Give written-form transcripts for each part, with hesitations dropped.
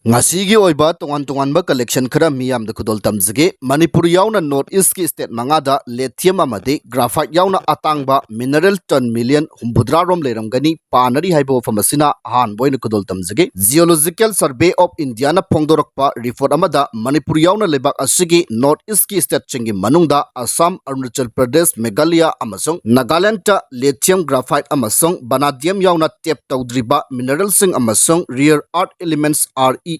Ngasigi oiba tongan collection khara miyam da khudol tamzage Manipur yauna North East ki state mangada lithium amade graphite yauna atangba mineral ton million humbudra rom leramgani panari haibo famasina han boina khudol tamzage Geological Survey of India na phongdorakpa report amada Manipur yauna lebak asigi North East ki state chingi manungda Assam, Arunachal Pradesh, Meghalaya amasung Nagaland ta lithium graphite amasung vanadium yauna tap tawdriba mineral sing amasung rare earth elements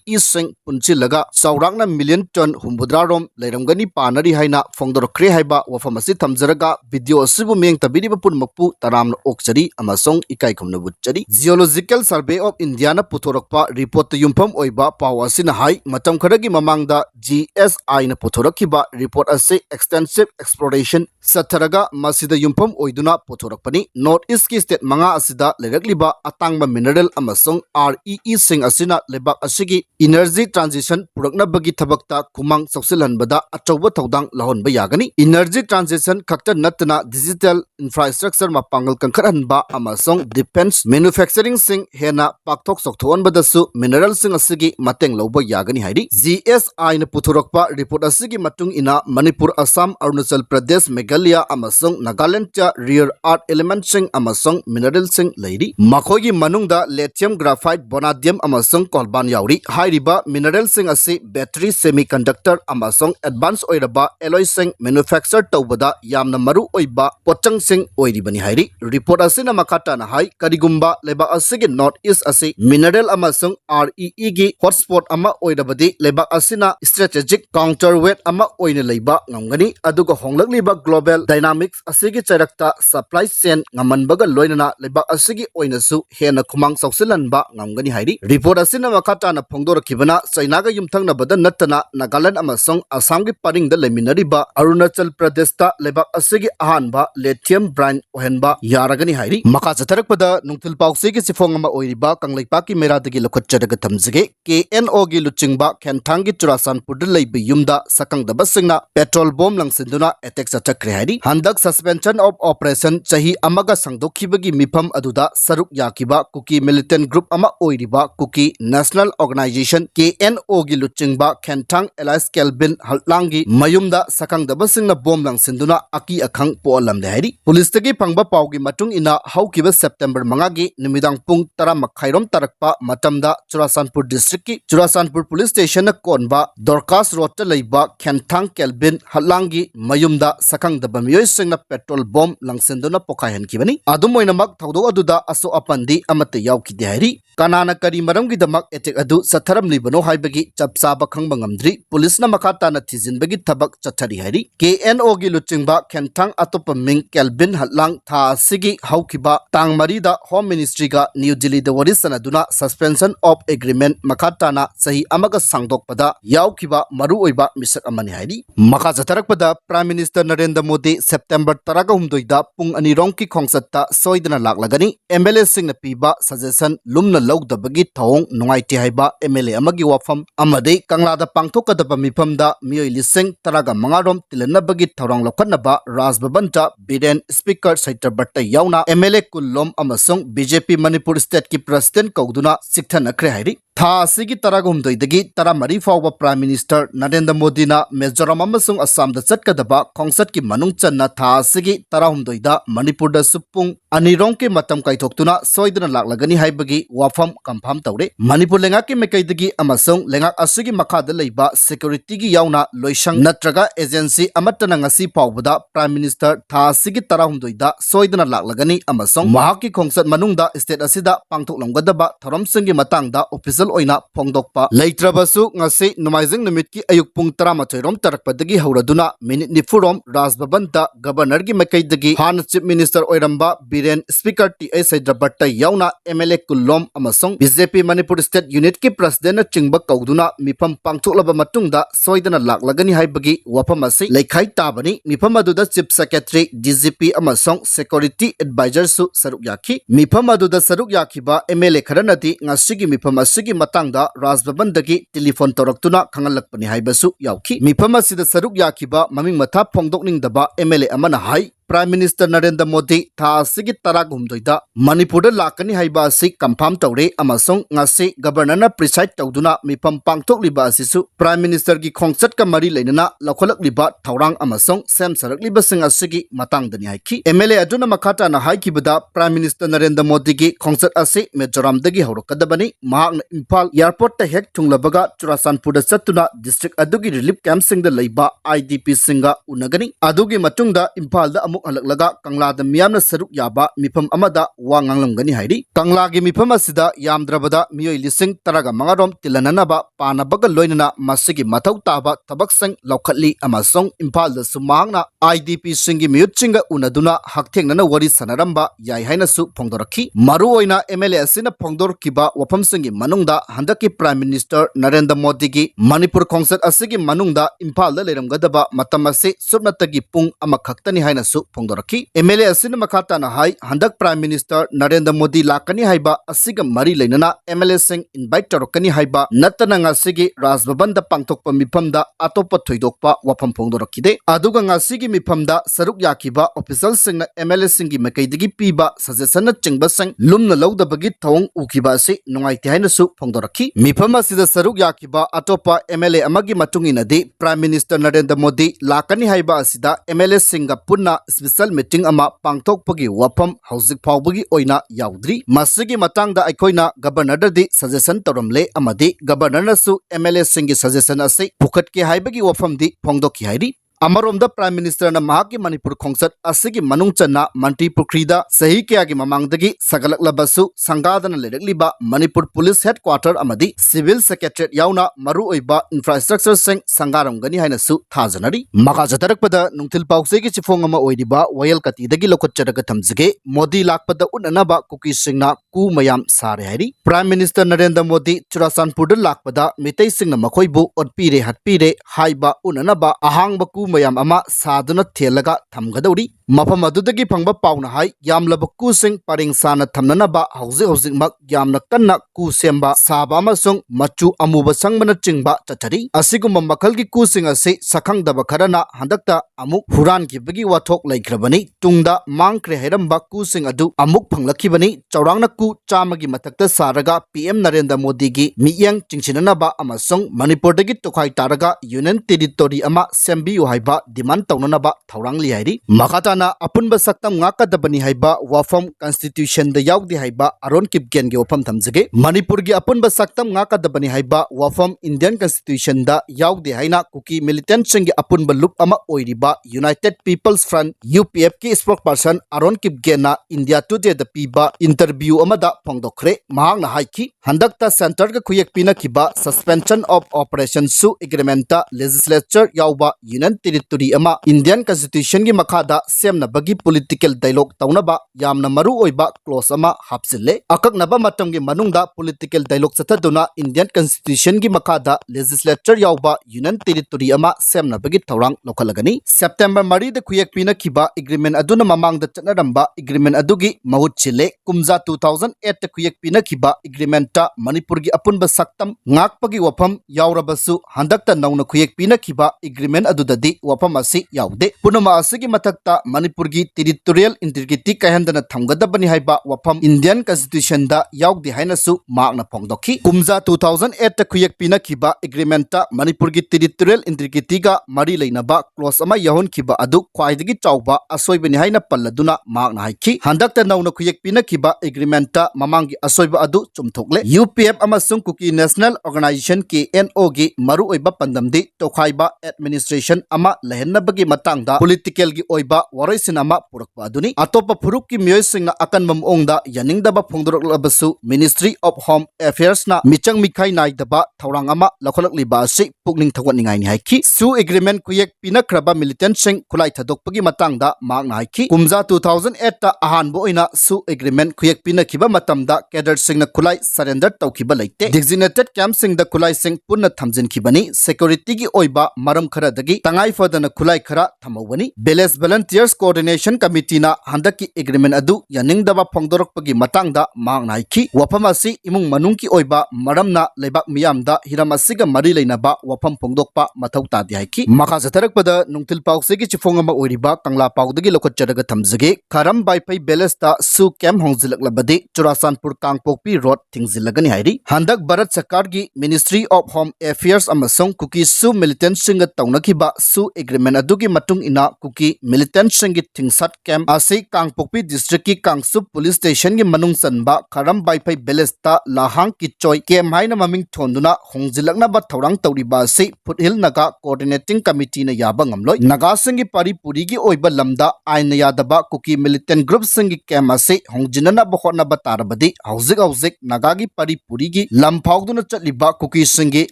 Ising punchilaga saurangna million ton humbudra rom leiramgani panari haina phongdorkre haiba wafamasi thamjaraga video asibu meng tabiri pun makpu taramna okchari amasong ikai khomna butchari Geological Survey of India na puthorakpa report yumpham oiba pawasina hai matam kharagi mamangda GSI na puthorakhiba report ase extensive exploration satharaga masida yumpham oiduna puthorakpani North East ki state manga asida lerakliba atangba mineral amasong REE sing asina lebak asigi energy transition purakna bagi thabakta kumang soksilhanbada achauba thodang lahonba yagani energy transition khakta natna digital infrastructure ma pangal kankharanba amasong defense manufacturing sing hena pakthok sokthoanbada su mineral sing asigi mateng loba yagani hairi GSI na puthurakpa report asigi matung ina Manipur, Assam, Arunachal Pradesh, Meghalaya amasong Nagaland cha rare earth element sing amasong mineral sing leiri makhogi manungda lithium graphite vanadium amasong kolban yauri hairiba mineral sing ase battery semiconductor amasong advanced oiraba alloy sing manufacture tawbada yamna maru oiba pochang sing oiribani hairi report asina makata na hai karigumba leba asige North East ase mineral amasong REE gi hotspot ama oirabadi leba asina strategic counterweight ama oina leiba ngamgani aduga honglakliba global dynamics asigi charakta supply chain ngamanbaga loinana leba asigi oinasu hena khumang sausilanba ngamgani hairi report asina makata na phongdorakibana Chinaga yumthangna bada natana Nagaland amasong Assam gi Pareng da leminariba Arunachal Pradesh ta lebak asigi Ahangba lithium brine ohenba yaragani hairi maka chatharakpada nungthil pawse gi sifong ama oiriba kanglaipa ki meradagi lokhotcharaga thamjage KNO gi Luchingba Khenthang gi Churasanpur da leiba yumda sakangdaba singna petrol bomb langsinduna attack chathakre hairi handak suspension of operation chahi amaga sangdokhibagi mifam aduda saruk yakiba Kuki militant group ama oiriba Kuki National Organization KNO gi Luchingba Khenthang Elias Kelvin Haltlangi Mayumda sakangdaba singna bomb langsinduna aki akhang polam de hairi police tagi phangba pawgi matung ina haukiba September mangagi nimidang pung 10 makhairom tarakpa matamda Churasanpur district ki Churasanpur police station na konba Dorcas road ta leiba Khenthang Kelvin Haltlangi Mayumda sakangdaba miyoi singna petrol bomb langsinduna pokayan kibani adumoina mak thawdo aduda aso apandi amate yawki de hairi kanana kari maramgi damak attack adu satharam libano haibagi chapsaba khangba ngamdri police na makata na thijinbagi thabak chathari hairi KNO gi Luchingba Khenthang atopa ming Kelvin Haltlang tha sigi haukiba tang marida home ministry ga New Delhi da warisana duna suspension of agreement makata na sahi amaga sangdokpada yaukiba maru oiba misak amani hairi maka jatharakpada Prime Minister Narendra Modi September 18 da pung anirong ki khongsatta soidana laklagani MLA sing na piba suggestion lumna lawdabagi thawong nungaiti haiba MLA amagi wafam amade kanglada pangthokadaba mifamda miyoi lising taraga mangarom tilanabagi thawrang lokhanaba Raj Bhavan ta Biren Speaker Saitar Batta yauna MLA kullom amasong BJP Manipur State ki President kauduna sikthanakhre hairi tha asigi taragumdoi dagi taramari fawba Prime Minister Narendra Modi na Mizoram amasong Assam da chatkadaba khongsat ki manung channa tha asigi tarahumdoi da Manipur da supung anirong ki matam kaithoktuna soidana laklagani haibagi wafam confirm tawre Manipur lenga ki mekai dagi amasong lenga asigi makhada leiba security gi yauna loisang natraga agency amatana ngasi fawbada Prime Minister tha asigi tarahumdoi da soidana laklagani amasong mahaki khongsat manungda state asida pangthoklonggadaba thoramsing matangda official oina phongdokpa leitrabasu ngasi numaijing numit ki ayuk pung 13 rom tarakpadagi hauraduna minute nifurom Raj Bhavan da governor gi makaidagi han chief minister oiramba Biren Speaker TI Saidrabatta yauna MLA kullom amasong BJP Manipur State Unit ki president chingba kauduna mifam pangthoklaba matungda soidana laklagani haibagi wafam ase leikhai tabani mifam aduda chief secretary DGP amasong security advisor su saruk yakhi mifam aduda saruk yakhiba MLA kharanati ngasigi mifam asigi matangda Raj Bhavan dagi telephone toraktuna khangalakpani haibasu yauki mifam asida saruk yakiba maming matha phongdokningdaba MLA amana hai Prime Minister Narendra Modi tha asigi taragumdoida Manipur lakani haiba asi confirm tawre amasong ngasi governor na preside tawduna mifam pangthokliba asisu Prime Minister gi khongchat ka mari leinana lakholakliba thawrang amasong sem sarakliba sing asigi matangdani haiki MLA aduna makata na haikibada Prime Minister Narendra Modi gi khongchat asi Mizoram dagi horokadabani mahakna Imphal airport ta hek thunglabaga Churasanpur da chatuna district adugi relief camp sing da leiba IDP singa unagani adugi matungda Imphal da amuk halaklaga Kangla da miyamna saruk yaba mifam amada wa nganglamgani hairi Kangla gi mifam asida yamdrabada miyoi lising taraga mangarom tilananaba panabaga loinana masigi mathau taba tabak sang laukhatli amasong Imphal da sumangna IDP singi miyutchinga unaduna hakthengna wari sanaramba yai haina su phongdorakhi maru oina MLA asina phongdorkiba wafam singi manungda handaki Prime Minister Narendra Modi gi Manipur khongchat asigi manungda Imphal da leramgadaba matam ase subnatagi pung amakhaktani haina su phongdorakhi MLA asina makhata na hai handak Prime Minister Narendra Modi lakani haiba asiga mari leinana MLA sing invite torokani haiba natana ngasigi Rajbhavan da pangthokpa mifamda atopa thoidokpa wafam phongdorakide aduga ngasigi mifamda saruk yakiba official singna MLA singi makaidigi piba suggestion na chingba sang lumna lawdabagi thawng ukiba ase nungaite haina su phongdorakhi mifam asida saruk yakiba atopa MLA amagi matunginadi Prime Minister Narendra Modi lakani haiba asida MLA singa punna special meeting ama pangthokpagi wafam hauzik phawbagi oina yaudri masigi matangda aikoina governor dadi suggestion toramle amadi governor nasu MLA singi suggestion ase pukhatke haibagi wafam di phongdokki hairi Amaromda Prime Minister na mahaki Manipur khongchat asigi manungchana Manti Pukrida sahi kyagi mamangdagi sagalaklabasu sangadana lerakliba Manipur Police Headquarter amadi Civil Secretariat yauna maru oiba infrastructure sing sangaramgani haina su thajanari makajatarakpada nungthil pausegi chifong ama oidiba Wayal Katidagi lokotcharaga thamjige Modi lakpada unanaba Kuki singna ku mayam sare hairi Prime Minister Narendra Modi Churasanpur lakpada mitei singna makhoibu otpire hatpire haiba unanaba Ahangba mayam ama saduna thelaga thamgadori mafam adudagi phangba pauna hai yamlaba kusing Pareng sana thamnanaba hauzik mak yamna kanna ku semba saba amasung machu amuba sangbana chingba chachari asigumba makhalgi kusing ase sakhangdaba kharana handakta amuk huran gibagi wathok laikhrabani tungda mangkre hairamba kusing adu amuk phanglakhibani chaurangna ku chamagi mathakta saraga PM Narendra Modi gi miyang chingchinanaba amasung Manipur dagi tokhai taraga union territory ama sembi haiba demand taunanaba thaurangli hairi makatana apunba saktam ngakadabani haiba wafam constitution da yaugdi haiba aron kipgen ge wafam thamjage Manipur gi apunba saktam ngakadabani haiba wafam Indian constitution da yaugdi haina Kuki militant singi apunba loop ama oiriba United People's Front UPF ki spokesperson aron kipgen na India Today da piba interview amada phongdokre mahangna haiki handakta center ga khuyek pina kiba suspension of operations su agreement ta legislature yauba union territory ama Indian constitution gi makhada semna bagi political dialogue taunaba yamna maru oiba clause ama hapsille akaknaba matam gi manungda political dialogue chathaduna Indian constitution gi makhada legislature yauba union territory ama semna bagi thaurang lokhalagani September mari da khuyek pina kiba agreement aduna mamang da chanaramba agreement adugi mahut chile kumja 2008 ta khuyek pina kiba agreement ta Manipur gi apunba saktam ngakpagi wafam yaurabasu handakta nauna khuyek pina kiba agreement adudadi wafam asi yaude punama asigi mathakta Manipur gi territorial integrity kahendana thamgadabani haiba wafam Indian constitution da yaugdi hainasu makna phongdokhi kumja 2008 ta khuyek pina kiba agreement ta Manipur gi territorial integrity ga mari leinaba clause ama yahon kiba adu khwaidagi chawba asoibani haina palladuna makna haiki handakta nauna khuyek pina kiba agreement ta mamangi asoiba adu chumthokle UPF amasung Kuki National Organization KNO gi maru oiba pandamdi tokhaiba administration ama lehenabagi matangda political gi oiba waraisin ama purakpa aduni atopa phuruk ki miyoi singna akanbam ongda yaningdaba phongdorlabasu Ministry of Home Affairs na michang mikhai naidaba thaurang ama lakholakliba asi pukning thawatningai ni haiki su agreement kuyek pinakraba militant sing khulai thadokpagi matangda makna haiki kumja 2008 ta Ahangba oina su agreement kuyek pinakhiba matamda cadre singna khulai surrender tawkhiba leite designated camp singda khulai sing punna thamjinkhibani security gi oiba maram khara dagi tangai fadana khulai khara thamawani village volunteers Coordination Committee na handaki agreement adu yaningdaba phongdorokpagi matangda mangna haiki wafam asi imung manungki oiba maramna leibak miyamda hiram asiga mari leinaba wafam phongdokpa mathau tadi haiki makha jatharakpada nungtil pausegi chifong ama oiriba kangla paudagi lokotjaraga thamjage kharam baipai belesta su camp hongjilaklabadi Churasanpur Kangpokpi road thingzilagani hairi handak Bharat Sarkar gi Ministry of Home Affairs amasong Kuki su militant singa taunakhiba su agreement adugi matung ina Kuki militant singi thingsat camp ase Kangpokpi district ki Kangsup police station gi manung sanba kharam baipai belesta lahang ki choi kem haina maming thonduna hongjilakna ba thorang tauriba ase Foothill Naga Coordinating Committee na yaba ngamloi Naga singi pari puri gi oiba lamda aina yadaba Kuki militant group singi camp ase hongjinana ba khotna ba tarabadi hauzik Naga gi pari puri gi lamphawduna chatliba Kuki singi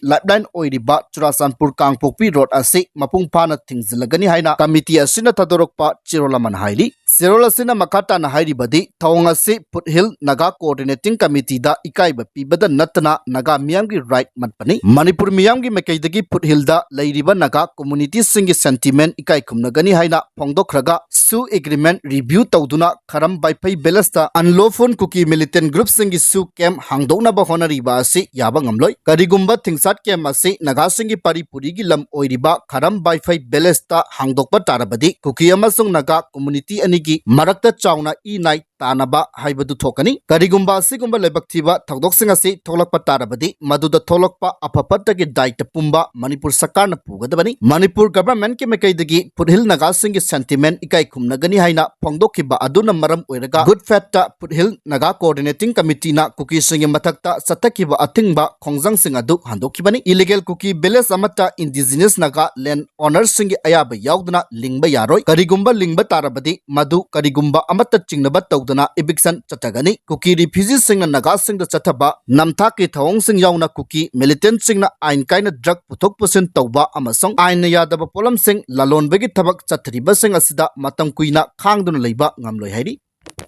lifeline oiriba Churasanpur Kangpokpi road ase mapung phana thingzilagani haina committee asina thadorokpa chirolaman haili Serolasina makata na hairibadi thawng ase Foothill Naga Coordinating Committee da ikaiba pibada natana Naga miyamgi right matpani Manipur miyamgi mekaidagi Foothill da leiriba Naga community singi sentiment ikai khumnagani haina phongdokhraga su agreement review tawduna kharam baipai belasta unlawful Kuki militant group singi su camp hangdona ba honariba ase yaba ngamloi karigumba thingsat camp ase Naga singi paripuri gi lam oiriba kharam baipai belasta hangdokpa tarabadi Kuki amasung Naga community anigi marakta chawna nai tanaba haibadu thokani karigumba asigumba lebakthiba thokdoksing ase tholakpa tarabadi maduda tholakpa apapattagi daita pumba Manipur Sarkar na pugadabani Manipur government ke mekaidagi Foothill Naga singi sentiment ikai khumnagani haina phongdokhiba aduna maram oiraga good fact ta Foothill Naga Coordinating Committee na Kuki singi mathakta satakhiba athingba khongjang sing adu handokhibani illegal Kuki village amata indigenous Naga land owners singi ayaba yaudna lingba yaroi karigumba lingba tarabadi madu karigumba amata chingnaba tawdana eviction chatagani Kuki refugees singna Naga singda chathaba namtha ke thawong sing yauna Kuki militant singna ain kaina drug puthok pusin tawba amasong ain yadaba polam sing lalonbegi thabak chathriba sing asida matam kuina khangduna leiba ngamloi hairi